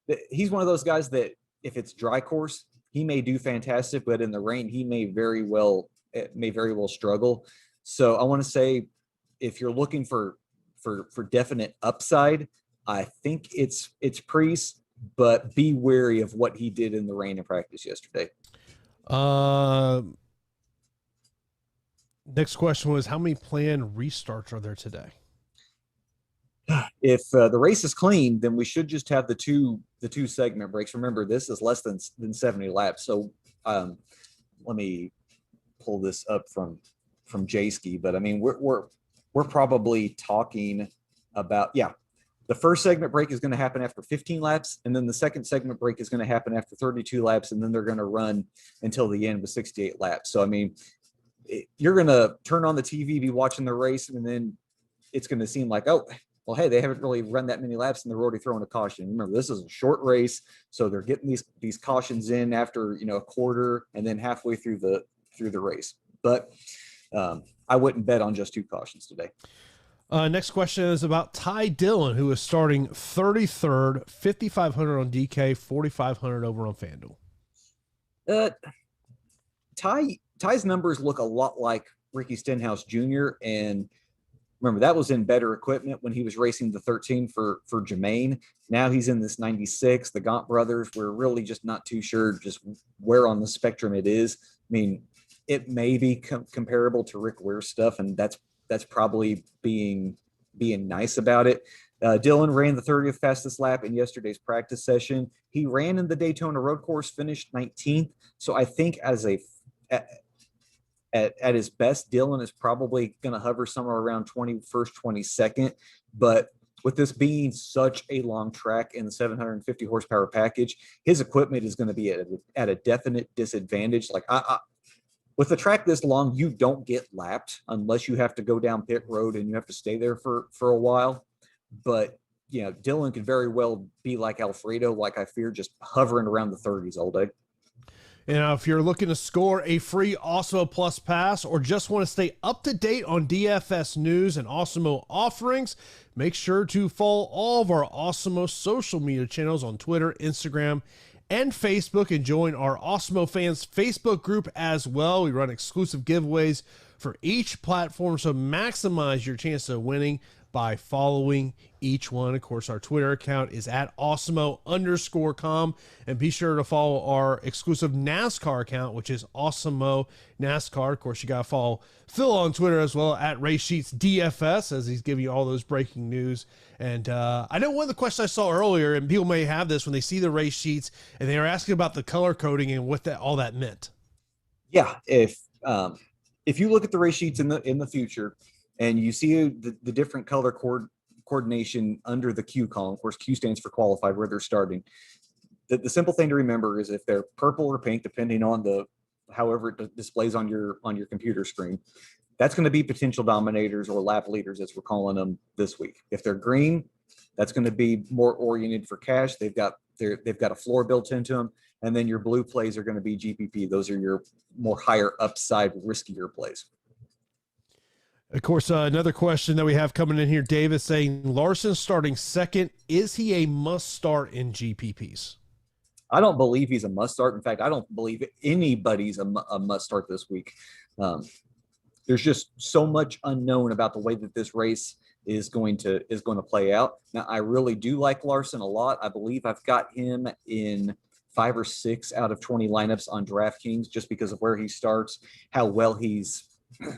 one of those guys that if it's dry course, he may do fantastic, but in the rain, he may very well struggle. So I want to say, if you're looking for definite upside, I think it's Preece, but be wary of what he did in the rain in practice yesterday. Next question was, how many planned restarts are there today? If the race is clean, then we should just have the two segment breaks. Remember, this is less than 70 laps. So let me pull this up from J-Ski, but I mean, we're probably talking about, the first segment break is going to happen after 15 laps, and then the second segment break is going to happen after 32 laps, and then they're going to run until the end with 68 laps. So, I mean, you're going to turn on the TV, be watching the race, and then it's going to seem like, oh, well, hey, they haven't really run that many laps and they're already throwing a caution. Remember, this is a short race, so they're getting these cautions in after, a quarter and then halfway through the race. But I wouldn't bet on just 2 cautions today. Next question is about Ty Dillon, who is starting 33rd, 5,500 on DK, 4,500 over on Fanduel. Ty's numbers look a lot like Ricky Stenhouse Jr. And remember, that was in better equipment when he was racing the 13 for Jermaine. Now he's in this 96. The Gaunt brothers, we're really just not too sure just where on the spectrum it is. I mean, it may be comparable to Rick Ware's stuff, and that's probably being nice about it. Dillon ran the 30th fastest lap in yesterday's practice session. He ran in the Daytona road course, finished 19th. So I think at his best, Dillon is probably going to hover somewhere around 21st, 22nd. But with this being such a long track in the 750 horsepower package, his equipment is going to be at a definite disadvantage. Like with a track this long, you don't get lapped unless you have to go down pit road and you have to stay there for a while. But, Dillon could very well be like Alfredo, like I fear, just hovering around the 30s all day. And if you're looking to score a free Awesemo Plus pass or just want to stay up to date on DFS news and Awesemo offerings, make sure to follow all of our Awesemo social media channels on Twitter, Instagram, and Facebook, and join our Awesemo Fans Facebook group as well. We run exclusive giveaways for each platform, so maximize your chance of winning by following each one. Of course, our Twitter account is at Awesemo_com, and be sure to follow our exclusive NASCAR account, which is Awesemo NASCAR. Of course, you got to follow Phill on Twitter as well at Race Sheets DFS, as he's giving you all those breaking news. And I know one of the questions I saw earlier, and people may have this when they see the race sheets, and they are asking about the color coding and what all that meant. Yeah, if you look at the race sheets in the future, and you see the different color coordination under the Q column. Of course, Q stands for qualified, where they're starting. The simple thing to remember is if they're purple or pink, depending on however it displays on your computer screen, that's going to be potential dominators or lap leaders, as we're calling them this week. If they're green, that's going to be more oriented for cash. They've got a floor built into them. And then your blue plays are going to be GPP. Those are your more higher upside, riskier plays. Of course, another question that we have coming in here, Davis saying Larson starting second. Is he a must start in GPPs? I don't believe he's a must start. In fact, I don't believe anybody's a must start this week. There's just so much unknown about the way that this race is going to play out. Now, I really do like Larson a lot. I believe I've got him in 5 or 6 out of 20 lineups on DraftKings just because of where he starts, how well he's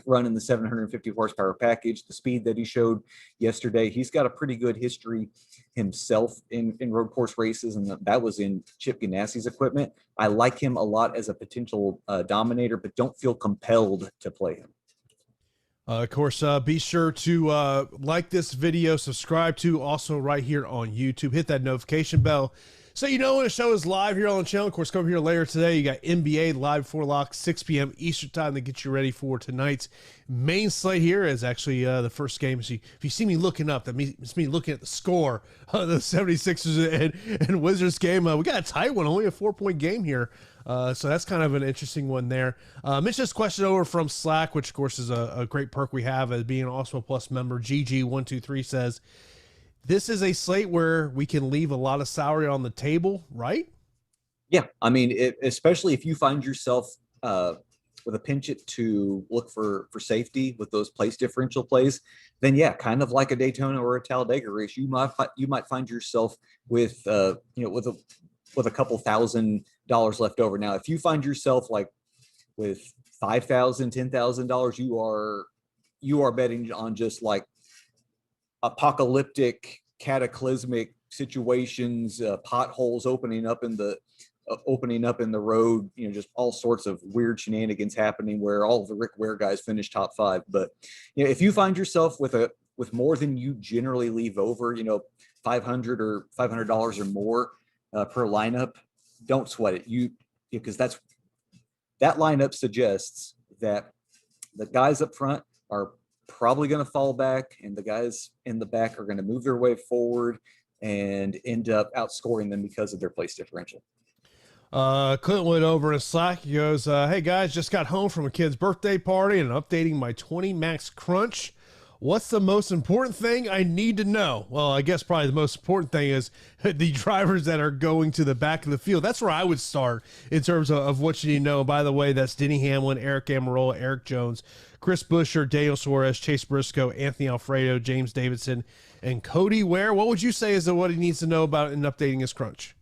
running the 750 horsepower package, the speed that he showed yesterday. He's got a pretty good history himself in road course races, and that was in Chip Ganassi's equipment. I like him a lot as a potential dominator, but don't feel compelled to play him. Of course, be sure to like this video, subscribe to also right here on YouTube, hit that notification bell so you know when a show is live here on the channel. Of course, come here later today. You got NBA live before lock, 6 p.m. Eastern time to get you ready for tonight's main slate here. Is actually the first game. So if you see me looking up, that means it's me looking at the score of the 76ers and Wizards game. We got a tight one, only a 4-point game here. So that's kind of an interesting one there. Mitch, this question over from Slack, which of course is a great perk we have as being an Awesemo Plus member. GG123 says, this is a slate where we can leave a lot of salary on the table, right? Yeah. I mean, especially if you find yourself with a pinch it to look for safety with those place differential plays, then yeah, kind of like a Daytona or a Talladega race, you might find yourself with, with a couple $1,000 left over. Now, if you find yourself like with $5,000, $10,000, you are betting on just like apocalyptic, cataclysmic situations, potholes opening up in the road, just all sorts of weird shenanigans happening where all of the Rick Ware guys finish top 5. But if you find yourself with more than you generally leave over, $500 or $500 or more per lineup, don't sweat it. Because that lineup suggests that the guys up front are probably going to fall back, and the guys in the back are going to move their way forward and end up outscoring them because of their place differential. Clint went over in Slack. He goes, hey guys, just got home from a kid's birthday party and updating my 20 max crunch. What's the most important thing I need to know? Well, I guess probably the most important thing is the drivers that are going to the back of the field. That's where I would start in terms of what you need to know. By the way, that's Denny Hamlin, Eric Amarola, Eric Jones, Chris Buescher, Daniel Suarez, Chase Briscoe, Anthony Alfredo, James Davidson, and Cody Ware. What would you say is what he needs to know about in updating his crunch?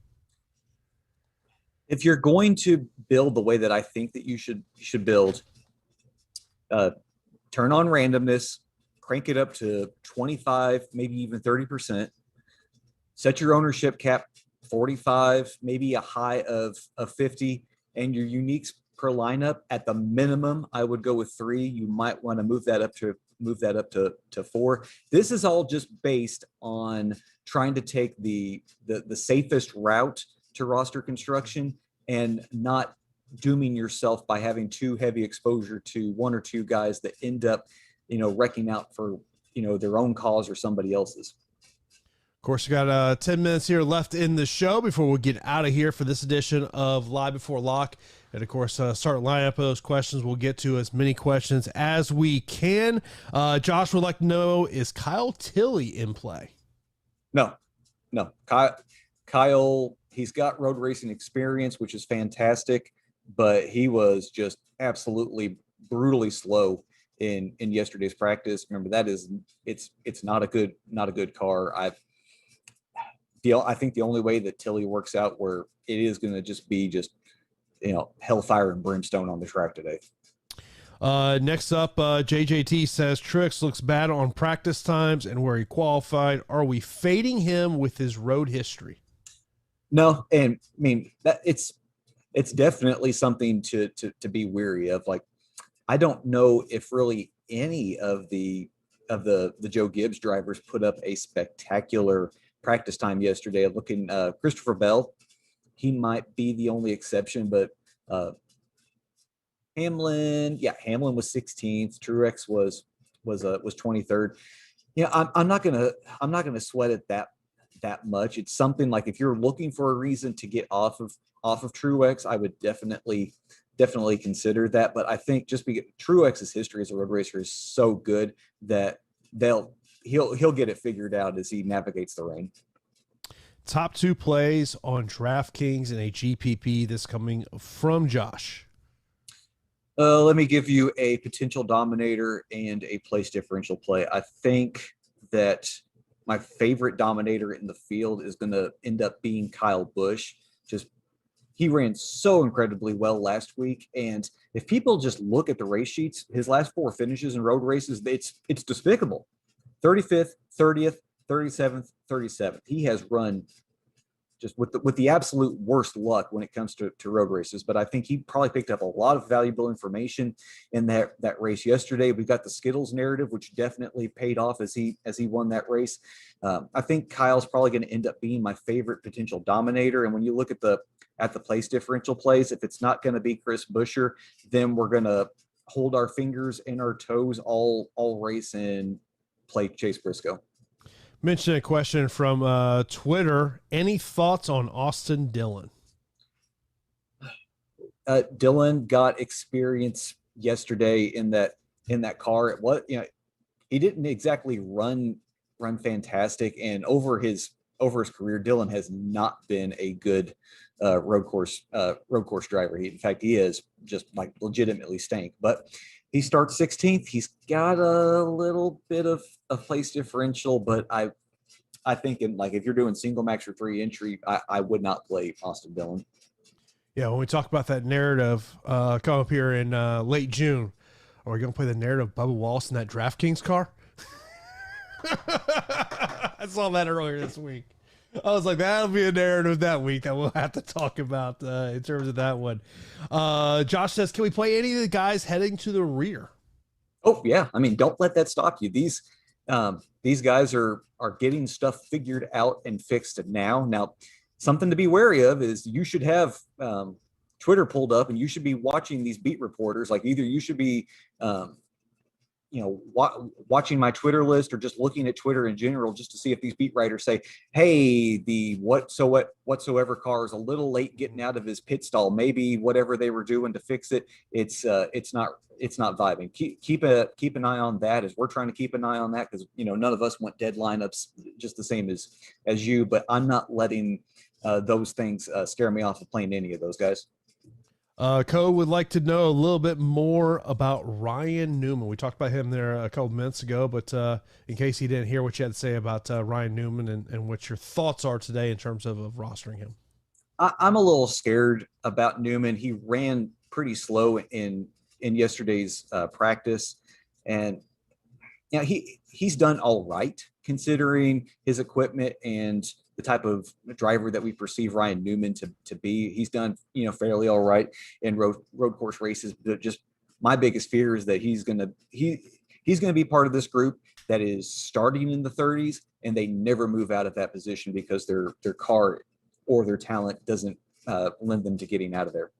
If you're going to build the way that I think that you should build, turn on randomness, crank it up to 25, maybe even 30%. Set your ownership cap 45, maybe a high of 50, and your uniques per lineup at the minimum, I would go with 3. You might want to move that up to 4. This is all just based on trying to take the safest route to roster construction and not dooming yourself by having too heavy exposure to 1 or 2 guys that end up wrecking out for, their own cause or somebody else's. Of course, we got 10 minutes here left in the show before we get out of here for this edition of Live Before Lock. And of course, start lining up those questions. We'll get to as many questions as we can. Josh would like to know, is Kyle Tilley in play? No. Kyle, he's got road racing experience, which is fantastic, but he was just absolutely brutally slow in yesterday's practice. Remember, it's not a good car. I think the only way that Tilley works out where it is going to just be hellfire and brimstone on the track today. Next up, JJT says Truex looks bad on practice times and where he qualified. Are we fading him with his road history? No, and I mean that it's definitely something to be weary of. Like, I don't know if really any of the Joe Gibbs drivers put up a spectacular practice time yesterday. Looking, Christopher Bell, he might be the only exception, but Hamlin was 16th. Truex was 23rd. I'm not gonna sweat it that much. It's something like, if you're looking for a reason to get off of Truex, I would definitely consider that. But I think just because Truex's history as a road racer is so good that he'll get it figured out as he navigates the rain. Top 2 plays on DraftKings and a GPP this coming from Josh. Let me give you a potential dominator and a place differential play. I think that my favorite dominator in the field is going to end up being Kyle Busch. Just he ran so incredibly well last week, and if people just look at the race sheets, his last 4 finishes in road races, it's despicable. 35th, 30th, 37th, 37th. He has run just with the absolute worst luck when it comes to road races. But I think he probably picked up a lot of valuable information in that race yesterday. We got the Skittles narrative, which definitely paid off as he won that race. I think Kyle's probably going to end up being my favorite potential dominator. And when you look at the place differential plays, if it's not going to be Chris Buescher, then we're going to hold our fingers and our toes all race and play Chase Briscoe. Mention a question from Twitter. Any thoughts on Austin Dillon? Dillon got experience yesterday in that car. He didn't exactly run fantastic, and over his career, Dillon has not been a good road course driver. In fact, he is just like legitimately stank. But he starts 16th. He's got a little bit of a place differential, but I think if you're doing single max or 3 entry, I would not play Austin Dillon. Yeah, when we talk about that narrative come up here in late June, are we going to play the narrative of Bubba Wallace in that DraftKings car? I saw that earlier this week. I was like, that'll be a narrative that week that we'll have to talk about in terms of that one. Josh says, can we play any of the guys heading to the rear? Oh, yeah. I mean, don't let that stop you. These guys are getting stuff figured out and fixed now. Now, something to be wary of is you should have Twitter pulled up and you should be watching these beat reporters. Like either you should be watching my Twitter list or just looking at Twitter in general, just to see if these beat writers say, hey, the whatsoever car is a little late getting out of his pit stall. Maybe whatever they were doing to fix it, it's not vibing. Keep an eye on that, as we're trying to keep an eye on that, because none of us want dead lineups just the same as you, but I'm not letting those things scare me off of playing any of those guys. Co would like to know a little bit more about Ryan Newman. We talked about him there a couple minutes ago, but in case he didn't hear what you had to say about Ryan Newman and what your thoughts are today in terms of rostering him. I'm a little scared about Newman. He ran pretty slow in yesterday's practice, and he's done all right considering his equipment and the type of driver that we perceive Ryan Newman to be. He's done, fairly all right in road course races, but just my biggest fear is that he's going to be part of this group that is starting in the 30s and they never move out of that position because their car or their talent doesn't lend them to getting out of there.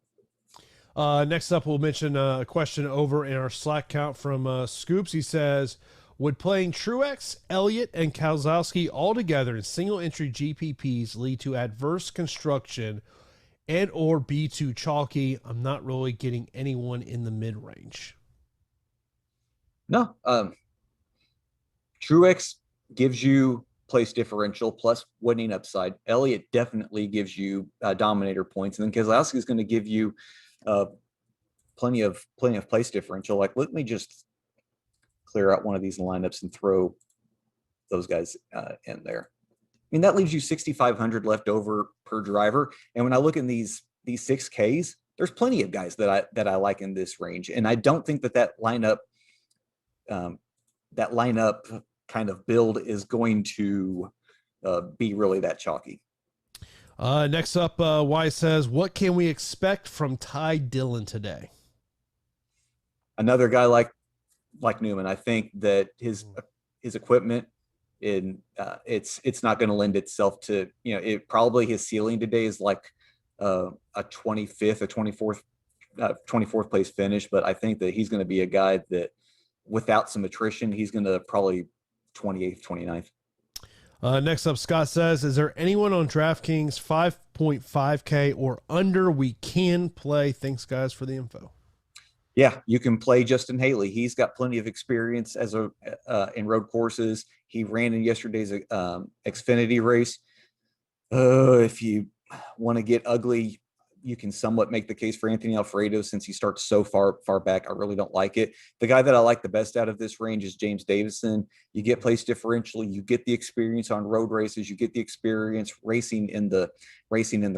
Next up, we'll mention a question over in our Slack count from Scoops. He says, would playing Truex, Elliott, and Keselowski all together in single entry GPPs lead to adverse construction and or be too chalky? I'm not really getting anyone in the mid-range. No. Truex gives you place differential plus winning upside. Elliott definitely gives you dominator points. And then Keselowski is going to give you plenty of place differential. Like, let me just clear out one of these lineups and throw those guys in there. I mean, that leaves you 6,500 left over per driver. And when I look in these 6Ks, there's plenty of guys that I like in this range. And I don't think that lineup kind of build is going to be really that chalky. Next up, Wise says, what can we expect from Ty Dillon today? Another guy like Newman. I think that his equipment it's not going to lend itself to, it probably his ceiling today is like a 25th, a 24th place finish. But I think that he's going to be a guy that without some attrition, he's going to probably 28th, 29th. Next up, Scott says, is there anyone on DraftKings 5.5K or under we can play? Thanks, guys, for the info. Yeah, you can play Justin Haley. He's got plenty of experience in road courses. He ran in yesterday's Xfinity race. If you want to get ugly, you can somewhat make the case for Anthony Alfredo since he starts so far back. I really don't like it. The guy that I like the best out of this range is James Davison. You get place differential, you get the experience on road races, you get the experience racing in the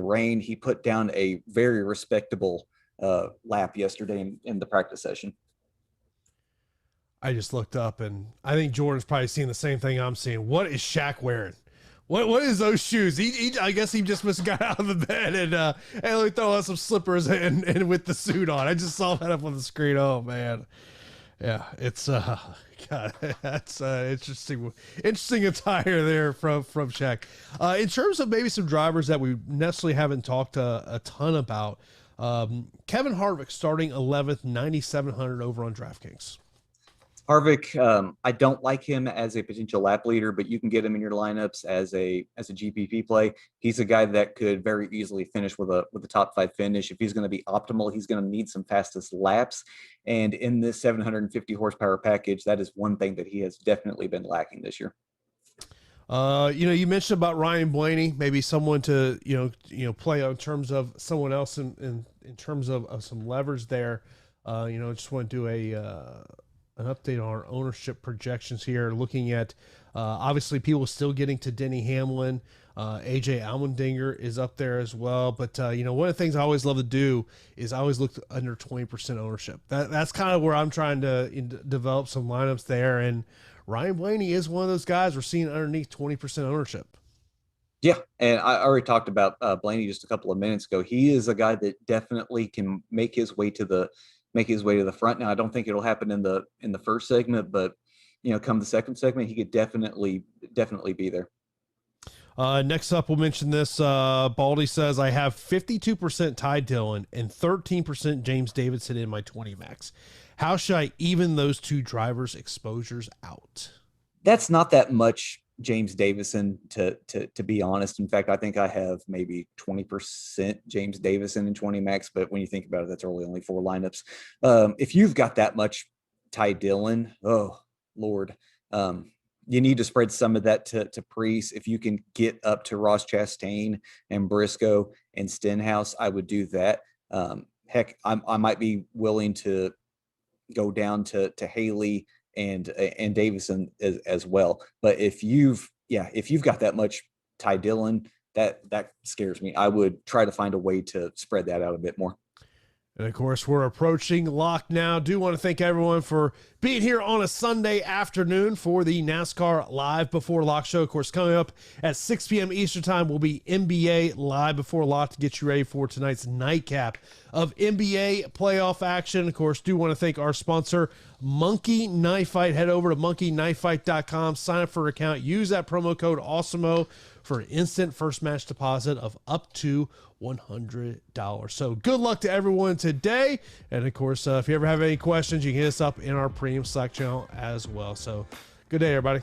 rain. He put down a very respectable lap yesterday in the practice session. I just looked up, and I think Jordan's probably seeing the same thing I'm seeing. What is Shaq wearing? What is those shoes? I guess he just must have got out of the bed and let me throw on some slippers and with the suit on. I just saw that up on the screen. Oh man, yeah, it's God, that's interesting attire there from Shaq. In terms of maybe some drivers that we necessarily haven't talked a ton about, Kevin Harvick starting 11th, 9,700 over on DraftKings. Harvick, I don't like him as a potential lap leader, but you can get him in your lineups as a GPP play. He's a guy that could very easily finish with a top 5 finish. If he's going to be optimal, he's going to need some fastest laps. And in this 750 horsepower package, that is one thing that he has definitely been lacking this year. You mentioned about Ryan Blaney, maybe someone to play in terms of someone else in terms of some leverage there. Just want to do an update on our ownership projections here, looking at obviously people still getting to Denny Hamlin. AJ Allmendinger is up there as well. But, one of the things I always love to do is I always look under 20% ownership. That's kind of where I'm trying to develop some lineups there. And Ryan Blaney is one of those guys we're seeing underneath 20% ownership. Yeah, and I already talked about Blaney just a couple of minutes ago. He is a guy that definitely can make his way to the front. Now, I don't think it'll happen in the first segment, but come the second segment, he could definitely be there. Next up, we'll mention this. Baldy says, I have 52% Ty Dillon and 13% James Davidson in my 20 max. How should I even those two drivers' exposures out? That's not that much James Davison to be honest. In fact, I think I have maybe 20% James Davison in 20 max, but when you think about it, that's only 4 lineups. If you've got that much Ty Dillon, oh Lord, you need to spread some of that to Preece. If you can get up to Ross Chastain and Briscoe and Stenhouse, I would do that. Heck, I might be willing to go down to Haley and Davison as well. But if you've got that much Ty Dillon, that scares me. I would try to find a way to spread that out a bit more. And, of course, we're approaching lock now. Do want to thank everyone for being here on a Sunday afternoon for the NASCAR Live Before Lock show. Of course, coming up at 6 p.m. Eastern time will be NBA Live Before Lock to get you ready for tonight's nightcap of NBA playoff action. Of course, do want to thank our sponsor, Monkey Knife Fight. Head over to monkeyknifefight.com, sign up for an account, use that promo code Awesemo for an instant first match deposit of up to $100. So good luck to everyone today. And of course, if you ever have any questions, you can hit us up in our premium Slack channel as well. So good day, everybody.